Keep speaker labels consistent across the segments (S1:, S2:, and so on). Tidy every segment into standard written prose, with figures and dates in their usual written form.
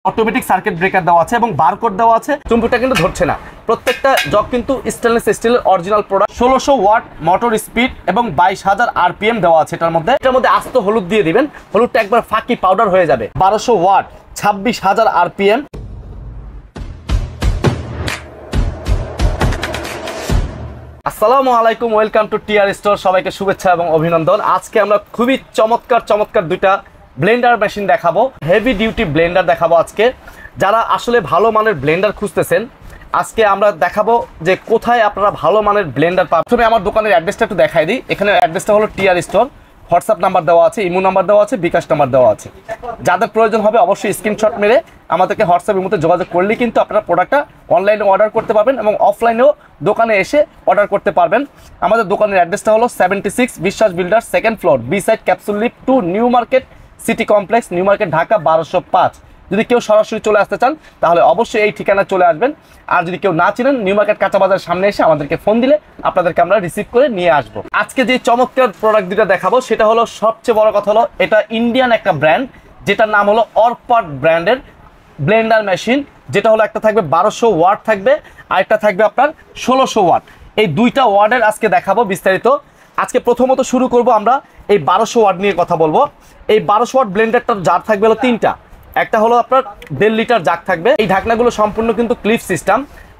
S1: Automatic circuit breaker দেওয়া আছে এবং বারকোড দেওয়া আছে। চুম্বকটা কিন্তু ধরছে না। প্রত্যেকটা জগ কিন্তু স্টেনলেস স্টিলের original product. 1600 watt motor speed এবং 22000 আরপিএম দেওয়া আছে। এটার মধ্যে আস্ত হলুদ দিয়ে দিবেন, হলুদটা একবার ফাঁকি পাউডার হয়ে যাবে। 1200 ওয়াট 26000 আরপিএম। আসসালামু আলাইকুম, ওয়েলকাম টু টিআর স্টোর। সবাইকে শুভেচ্ছা এবং অভিনন্দন। আজকে আমরা খুবই চমৎকার দুইটা ব্লেন্ডার মেশিন দেখাবো, হেভি ডিউটি ব্লেন্ডার দেখাবো আজকে। যারা আসলে ভালো মানের ব্লেন্ডার খুঁজতেছেন, আজকে আমরা দেখাবো যে কোথায় আপনারা ভালো মানের ব্লেন্ডার পাবেন। প্রথমে আমার দোকানের অ্যাড্রেসটা একটু দেখাই দিই। এখানে অ্যাড্রেসটা হলো টিআর স্টোর। হোয়াটসঅ্যাপ নাম্বার দেওয়া আছে, ইমো নাম্বার দেওয়া আছে, বিকাশ নাম্বার দেওয়া আছে। যাদের প্রয়োজন হবে অবশ্যই স্ক্রিনশট মেরে আমাদেরকে হোয়াটসঅ্যাপের মধ্যে যোগাযোগ করলেই কিন্তু আপনারা প্রোডাক্টটা অনলাইনে অর্ডার করতে পারবেন এবং অফলাইনেও দোকানে এসে অর্ডার করতে পারবেন। আমাদের দোকানের অ্যাড্রেসটা হলো 76 Biswas builder, second floor, B side, capsule lift two, new market city complex, new market, Dhaka 1205। যদি কেউ সরাসরি চলে আসতে চান তাহলে অবশ্যই এই ঠিকানায় চলে আসবেন। আর যদি কেউ না চিনেন, নিউ মার্কেট কাঁচা বাজারের সামনে এসে আমাদেরকে ফোন দিলে আপনাদেরকে আমরা রিসিভ করে নিয়ে আসবো। আজকে যে চমৎকার প্রোডাক্ট দুটা দেখাবো সেটা হলো, সবচেয়ে বড় কথা হলো এটা ইন্ডিয়ান একটা ব্র্যান্ড, যেটার নাম হলো অরপাট ব্র্যান্ডের ব্লেন্ডার মেশিন। যেটা হলো একটা থাকবে 1200 ওয়াট থাকবে, আর একটা থাকবে আপনার 1600 ওয়াট। এই দুইটা ওয়ার্ডের আজকে দেখাবো বিস্তারিত। আজকে প্রথমত শুরু করব আমরা এই 1200 ওয়াট নিয়ে কথা বলবো। এই 1200 ওয়াট ব্লেন্ডারটার জার থাকবে হলো তিনটা। একটা হলো আপনার 1.5 লিটার জাগ থাকবে। এই ঢাকনাগুলো সম্পূর্ণ কিন্তু ক্লিপ সিস্টেম।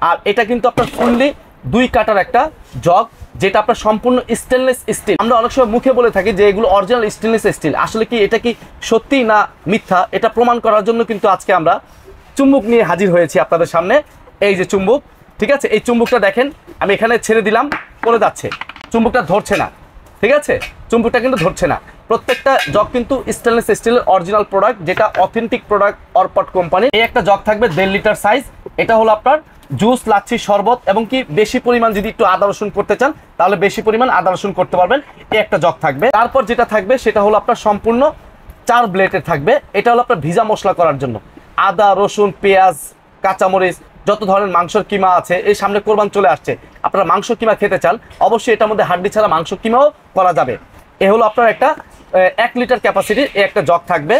S1: আর এটা কিন্তু আপনার ফুললি 2 কাটার একটা জগ, যেটা আপনার সম্পূর্ণ স্টেনলেস স্টিল। আমরা অনেক সময় মুখে বলে থাকি যে এগুলো অরিজিনাল স্টেনলেস স্টিল। আসলে কি এটা কি সত্যি না মিথ্যা, এটা প্রমাণ করার জন্য কিন্তু আজকে আমরা চুম্বক নিয়ে হাজির হয়েছি আপনাদের সামনে। এই যে চুম্বক, ঠিক আছে, এই চুম্বকটা দেখেন, আমি এখানে ছেড়ে দিলাম, পড়ে যাচ্ছে, চুম্বকটা ধরছে না। ঠিক আছে, চুম্বকটা কিন্তু ধরছে না। প্রত্যেকটা জগ কিন্তু স্টেনলেস স্টিলের অরিজিনাল প্রোডাক্ট, যেটা অথেন্টিক প্রোডাক্ট অরপাট কোম্পানি। এই একটা জগ থাকবে 1.5 লিটার সাইজ। এটা হলো আপনার জুস, লাচ্ছি, শরবত এবং কি বেশি পরিমাণ যদি একটু আদা রসুন করতে চান তাহলে বেশি পরিমাণ আদা রসুন করতে পারবেন। এই একটা জগ থাকবে। তারপর যেটা থাকবে সেটা হলো আপনার সম্পূর্ণ 4 ব্লেডের থাকবে। এটা হলো আপনার ভিজা মশলা করার জন্য। আদা, রসুন, পেঁয়াজ, কাঁচামরিচ, যত ধরনের মাংসের কিমা আছে, এই সামনে কোরবান চলে আসছে, আপনারা মাংস কিমা খেতে চান, অবশ্যই এটার মধ্যে হাড্ডি ছাড়া মাংস কিমাও করা যাবে। এ হলো আপনার একটা 1 লিটার ক্যাপাসিটির একটা জগ থাকবে।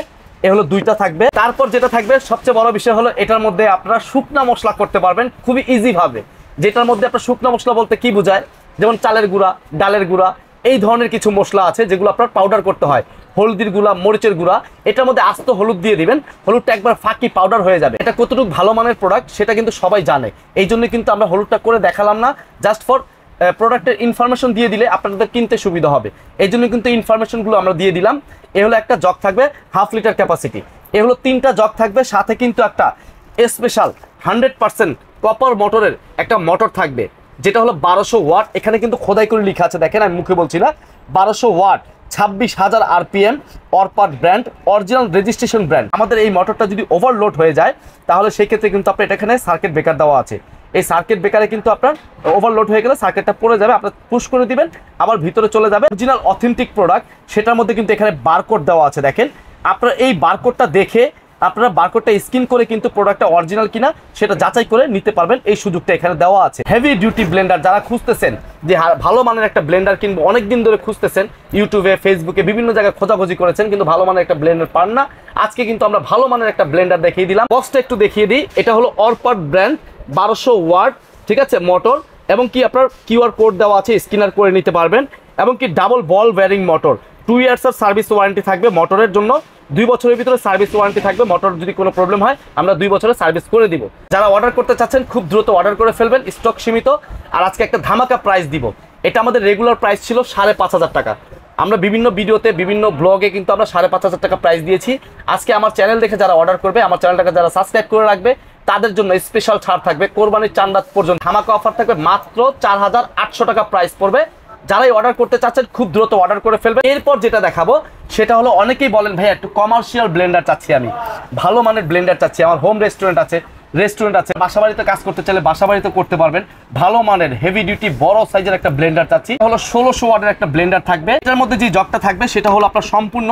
S1: এ হলো দুইটা থাকবে। তারপর যেটা থাকবে সবচেয়ে বড় বিষয় হলো, এটার মধ্যে আপনারা শুকনা মশলা করতে পারবেন খুবই ইজি ভাবে। যেটার মধ্যে আপনার শুকনা মশলা বলতে কি বোঝায়, যেমন চালের গুঁড়া, ডালের গুঁড়া, এই ধরনের কিছু মশলা আছে যেগুলো আপনার পাউডার করতে হয়। হলদির গুঁড়া, মরিচের গুঁড়া, এটার মধ্যে আস্ত হলুদ দিয়ে দিবেন, হলুদটা একবার ফাঁকি পাউডার হয়ে যাবে। এটা কতটুকু ভালো মানের প্রোডাক্ট সেটা কিন্তু সবাই জানে। এই জন্য কিন্তু আমরা হলুদটা করে দেখালাম না, জাস্ট ফর প্রোডাক্টের ইনফরমেশন দিয়ে দিলে আপনাদের কিনতে সুবিধা হবে। এই জন্য কিন্তু ইনফরমেশনগুলো আমরা দিয়ে দিলাম। এ হলো একটা জগ থাকবে 1/2 লিটার ক্যাপাসিটি। এ হলো 3টা জগ থাকবে, সাথে কিন্তু একটা স্পেশাল 100% কপার মোটরের একটা মোটর থাকবে, যেটা হলো 1200 ওয়াট। এখানে কিন্তু খোদাই করে লেখা আছে, দেখেন, আমি মুখে বলছি না। 1200 watt, 26000 RPM, Orpat brand, original registration brand. আমাদের এই মোটরটা যদি ওভারলোড হয়ে যায় তাহলে সেই ক্ষেত্রে কিন্তু আপনার এখানে সার্কিট ব্রেকার দেওয়া আছে। এই সার্কিট ব্রেকারে কিন্তু আপনার ওভারলোড হয়ে গেলে সার্কিটটা পড়ে যাবে, আপনার পুশ করে দিবেন, আবার ভিতরে চলে যাবে। অরিজিনাল অথেন্টিক প্রোডাক্ট, সেটার মধ্যে কিন্তু এখানে বারকোড দেওয়া আছে। দেখেন, আপনারা এই বারকোডটা দেখে আপনারা বারকোডটা স্ক্যান করে কিন্তু প্রোডাক্টটা অরিজিনাল কিনা সেটা যাচাই করে নিতে পারবেন। এই সুযোগটা এখানে দেওয়া আছে। হেভি ডিউটি ব্লেন্ডার যারা খুঁজতেছেন, যে ভালো মানের একটা ব্লেন্ডার কিনবো, অনেকদিন ধরে খুঁজতেছেন, ইউটিউবে, ফেসবুকে বিভিন্ন জায়গায় খোঁজাখুঁজি করেছেন কিন্তু ভালো মানের একটা ব্লেন্ডার পান না, আজকে কিন্তু আমরা ভালো মানের একটা ব্লেন্ডার দেখিয়ে দিলাম। বক্সটা একটু দেখিয়ে দিই। এটা হলো অরপাট ব্র্যান্ড, 1200 ওয়াট, ঠিক আছে, মোটর, এবং কি আপনার কিউআর কোড দেওয়া আছে, স্ক্যানার করে নিতে পারবেন। এবং কি ডাবল বল বেয়ারিং মোটর, 2 ইয়ার্সের সার্ভিস ওয়ারেন্টি থাকবে মোটরের জন্য। 2 বছরের ভিতরে সার্ভিস ওয়ারেন্টি থাকবে। মোটর যদি কোনো প্রবলেম হয় আমরা 2 বছরের সার্ভিস করে দিব। যারা অর্ডার করতে চাচ্ছেন খুব দ্রুত অর্ডার করে ফেলবেন, স্টক সীমিত। আর আজকে একটা ধামাকা প্রাইস দিব। এটা আমাদের রেগুলার প্রাইস ছিল 5500 টাকা। আমরা বিভিন্ন ভিডিওতে, বিভিন্ন ব্লগে কিন্তু আমরা 5500 টাকা প্রাইস দিয়েছি। আজকে আমার চ্যানেল দেখে যারা অর্ডার করবে, আমার চ্যানেলটাকে যারা সাবস্ক্রাইব করে রাখবে, তাদের জন্য স্পেশাল ছাড় থাকবে। কোরবানির চাঁদ রাত পর্যন্ত ধামাকা অফার থাকবে, মাত্র 4800 টাকা প্রাইস পড়বে। যারাই অর্ডার করতে চাচ্ছেন খুব দ্রুত অর্ডার করে ফেলবেন। এরপর যেটা দেখাবো সেটা হলো, অনেকেই বলেন ভাই একটু কমার্শিয়াল ব্লেন্ডার চাচ্ছি, আমি ভালো মানের ব্লেন্ডার চাচ্ছি, আমার হোম রেস্টুরেন্ট আছে, বাসাবাড়িতে কাজ করতে চাইলে বাসাবাড়িতে করতে পারবেন। ভালো মানের হেভি ডিউটি বড় সাইজের একটা ব্লেন্ডার চাচ্ছি। হলো 1600 ওয়াটের একটা ব্লেন্ডার থাকবে। এটার মধ্যে যে জগটা থাকবে সেটা হলো আপনার সম্পূর্ণ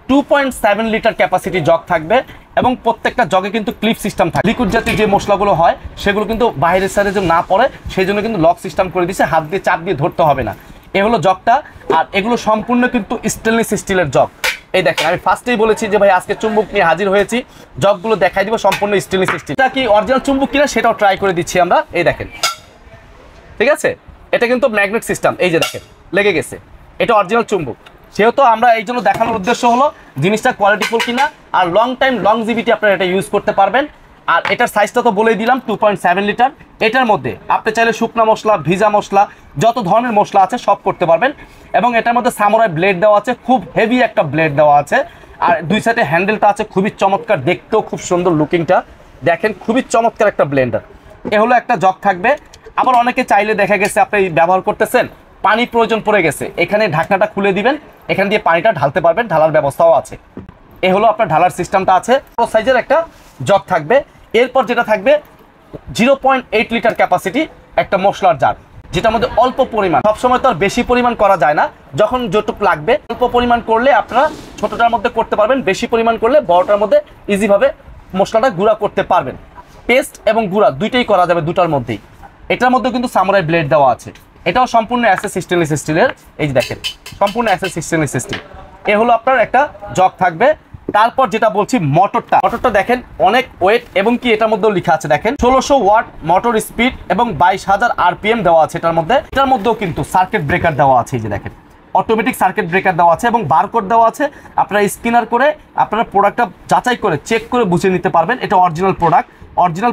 S1: 2.7 লিটার ক্যাপাসিটি জগ থাকবে এবং প্রত্যেকটা জগে কিন্তু ক্লিপ সিস্টেম থাকে। লিকুইড জাতীয় যে মশলাগুলো হয় সেগুলো কিন্তু বাইরের সাইডে যেন না পড়ে সেই জন্য কিন্তু লক সিস্টেম করে দিয়েছে, হাত দিয়ে চাপ দিয়ে ধরতে হবে না। এ হলো জগটা। আর এগুলো সম্পূর্ণ কিন্তু স্টেনলেস স্টিলের জগ। এই দেখেন আমি ফার্স্টেই বলেছি যে ভাই আজকে চুম্বক নিয়ে হাজির হয়েছি, জগগুলো দেখাই দিব সম্পূর্ণ স্টেনলেস স্টিল। এটা কি অরিজিনাল চুম্বক কিনা সেটাও ট্রাই করে দিচ্ছি আমরা। এই দেখেন, ঠিক আছে, এটা কিন্তু ম্যাগনেট সিস্টেম, এই যে দেখেন লেগে গেছে, এটা অরিজিনাল চুম্বক। সেহেতু আমরা এই জন্য দেখানোর উদ্দেশ্য হলো জিনিসটা কোয়ালিটিফুল কিনা, আর লং টাইম লংজিভিটি আপনারা এটা ইউজ করতে পারবেন। আর এটার সাইজটা তো বলেই দিলাম 2.7 লিটার। এটার মধ্যে আপনি চাইলে শুকনা মশলা, ভিজা মশলা, যত ধরনের মশলা আছে সব করতে পারবেন। এবং এটার মধ্যে সামুরাই ব্লেড দেওয়া আছে, খুব হেভি একটা ব্লেড দেওয়া আছে। আর দুই সাইডে হ্যান্ডেলটা আছে খুবই চমৎকার, দেখতেও খুব সুন্দর লুকিংটা দেখেন, খুবই চমৎকার একটা ব্লেন্ডার। এ হলো একটা জগ থাকবে। আবার অনেকে চাইলে দেখা গেছে আপনি ব্যবহার করতেছেন, পানি প্রয়োজন পড়ে গেছে, এখানে ঢাকনাটা খুলে দিবেন, এখান দিয়ে পানিটা ঢালতে পারবেন, ঢালার ব্যবস্থাও আছে। এ হলো আপনার ঢালার সিস্টেমটা আছে। বড় সাইজের একটা জগ থাকবে। এরপর যেটা থাকবে 0.8 লিটার ক্যাপাসিটি একটা মশলার জার, যেটার মধ্যে অল্প পরিমাণ, সবসময় তো আর বেশি পরিমাণ করা যায় না, যখন যতটুকু লাগবে অল্প পরিমাণ করলে আপনারা ছোটটার মধ্যে করতে পারবেন, বেশি পরিমাণ করলে বড়টার মধ্যে ইজিভাবে মশলাটা গুঁড়া করতে পারবেন। পেস্ট এবং গুঁড়া দুইটাই করা যাবে দুটার মধ্যেই। এটার মধ্যে কিন্তু সামুরাই ব্লেড দেওয়া আছে, এটাও সম্পূর্ণ অ্যাসেস স্টেনলেস স্টিলের। এই যে দেখেন সম্পূর্ণ অ্যাসেস স্টেনলেস স্টিল। এ হলো আপনার একটা জগ থাকবে। তারপর যেটা বলছি মোটরটা দেখেন অনেক ওয়েট, এবং কি এটার মধ্যেও লেখা আছে দেখেন 1600 ওয়াট মোটর স্পিড এবং 22,000 RPM দেওয়া আছে এটার মধ্যে। এটার মধ্যেও কিন্তু সার্কিট ব্রেকার দেওয়া আছে, এই যে দেখেন অটোমেটিক সার্কিট ব্রেকার দেওয়া আছে এবং বারকোড দেওয়া আছে। আপনারা স্ক্যানার করে আপনারা প্রোডাক্টটা যাচাই করে চেক করে বুঝে নিতে পারবেন এটা অরিজিনাল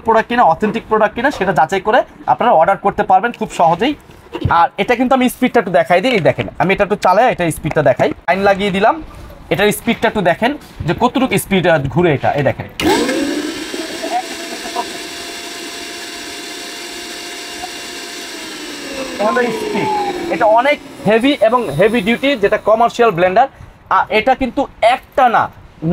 S1: প্রোডাক্ট কিনা, অথেন্টিক প্রোডাক্ট কিনা সেটা যাচাই করে আপনারা অর্ডার করতে পারবেন খুব সহজেই। আর এটা কিন্তু আমি স্পিডটা একটু দেখাই দিই। এই দেখেন আমি এটা একটু চালাই, এটা স্পিডটা দেখাই, লাইন লাগিয়ে দিলাম, এটার স্পিডটা একটু দেখেন যে কতটুকু স্পিড ঘুরে এটা। এই দেখেন স্পিড, এটা অনেক হেভি এবং হেভি ডিউটি, যেটা কমার্শিয়াল ব্লেন্ডার। আর এটা কিন্তু একটা না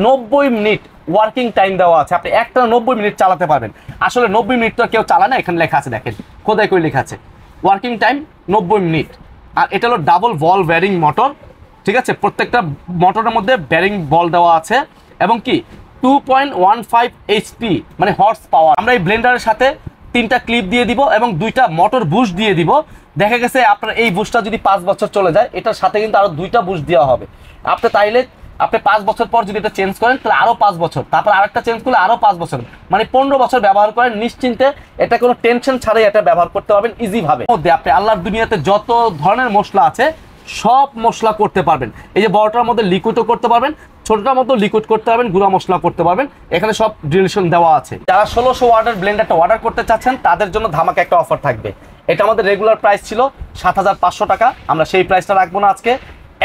S1: 90 মিনিট ওয়ার্কিং টাইম দেওয়া আছে, আপনি একটা 90 মিনিট চালাতে পারবেন। আসলে 90 মিনিট তো কেউ চালায় না, এখানে লেখা আছে দেখেন খোদাই করে লেখা আছে ওয়ার্কিং টাইম 90 মিনিট। আর এটা হলো ডাবল বল ব্যারিং মোটর, ঠিক আছে, প্রত্যেকটা মোটরের মধ্যে ব্যারিং বল দেওয়া আছে এবং কি 2.15 HP মানে হর্স পাওয়ার। আমরা এই ব্লেন্ডারের সাথে 3টা ক্লিপ দিয়ে দিব এবং 2টা মোটর বুশ দিয়ে দিব। দেখা গেছে আপনার এই বুশটা যদি 5 বছর চলে যায়, এটার সাথে কিন্তু আরো 2টা বুশ দেওয়া হবে। আপনি তাইলে আপনি 5 বছর পর যদি এটা চেঞ্জ করেন তাহলে আরো 5 বছর, তারপর আরেকটা চেঞ্জ করলে আরো 5 বছর, মানে 15 বছর ব্যবহার করেন নিশ্চিন্তে। এটা কোনো টেনশন ছাড়াই এটা ব্যবহার করতে পারবেন ইজি ভাবে। মধ্যে আপনি আল্লাহর দুনিয়াতে যত ধরনের মশলা আছে সব মশলা করতে পারবেন। এই যে বড়টার মধ্যে লিকুইডও করতে পারবেন, ছোটটার মধ্যে লিকুইড করতে পারবেন, গুঁড়া মশলা করতে পারবেন, এখানে সব ডিরেকশন দেওয়া আছে। যারা 1600 ওয়াটের ব্লেন্ডারটা অর্ডার করতে চাচ্ছেন তাদের জন্য ধামাকা একটা অফার থাকবে। এটা আমাদের রেগুলার প্রাইস ছিল 7500 টাকা, আমরা সেই প্রাইসটা রাখবো না, আজকে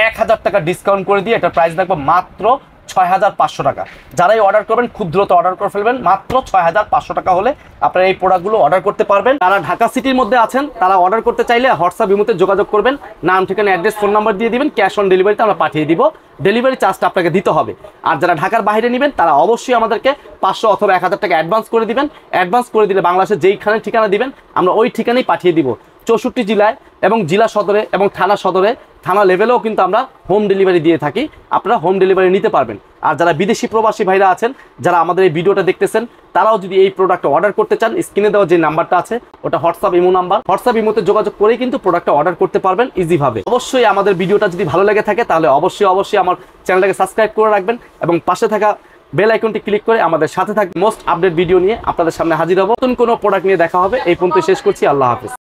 S1: 1000 টাকা ডিসকাউন্ট করে দিয়ে এটা প্রাইস রাখবো মাত্র 6500 টাকা। যারাই অর্ডার করবেন খুব দ্রুত অর্ডার করে ফেলবেন, মাত্র 6500 টাকা হলে আপনারা এই প্রোডাক্টগুলো অর্ডার করতে পারবেন। যারা ঢাকা সিটির মধ্যে আছেন তারা অর্ডার করতে চাইলে হোয়াটসঅ্যাপ ইমোতে যোগাযোগ করবেন, নাম ঠিকানা অ্যাড্রেস ফোন নাম্বার দিয়ে দিবেন, ক্যাশ অন ডেলিভারিতে আমরা পাঠিয়ে দিব, ডেলিভারি চার্জটা আপনাকে দিতে হবে। আর যারা ঢাকার বাইরে নেবেন তারা অবশ্যই আমাদেরকে 500 অথবা 1000 টাকা অ্যাডভান্স করে দিবেন। অ্যাডভান্স করে দিলে বাংলাদেশের যেইখানে ঠিকানা দিবেন আমরা ওই ঠিকানায় পাঠিয়ে দিব। 64 জেলায় এবং জেলা সদরে এবং থানা সদরে, থানা লেভেলেও কিন্তু আমরা হোম ডেলিভারি দিয়ে থাকি, আপনারা হোম ডেলিভারি নিতে পারবেন। আর যারা বিদেশি প্রবাসী ভাইরা আছেন, যারা আমাদের এই ভিডিওটা দেখতেছেন, তারাও যদি এই প্রোডাক্টটা অর্ডার করতে চান, স্ক্রিনে দেওয়া যে নাম্বারটা আছে ওটা হোয়াটসঅ্যাপ ইমো নাম্বার, হোয়াটসঅ্যাপ ইমোতে যোগাযোগ করেই কিন্তু প্রোডাক্টটা অর্ডার করতে পারবেন ইজিভাবে। অবশ্যই আমাদের ভিডিওটা যদি ভালো লেগে থাকে তাহলে অবশ্যই আমার চ্যানেলটাকে সাবস্ক্রাইব করে রাখবেন এবং পাশে থাকা বেল আইকনটি ক্লিক করে আমাদের সাথে থাকবেন। মোস্ট আপডেট ভিডিও নিয়ে আপনাদের সামনে হাজির হব, নতুন কোনো প্রোডাক্ট নিয়ে দেখা হবে। এই পর্যন্ত শেষ করছি, আল্লাহ হাফেজ।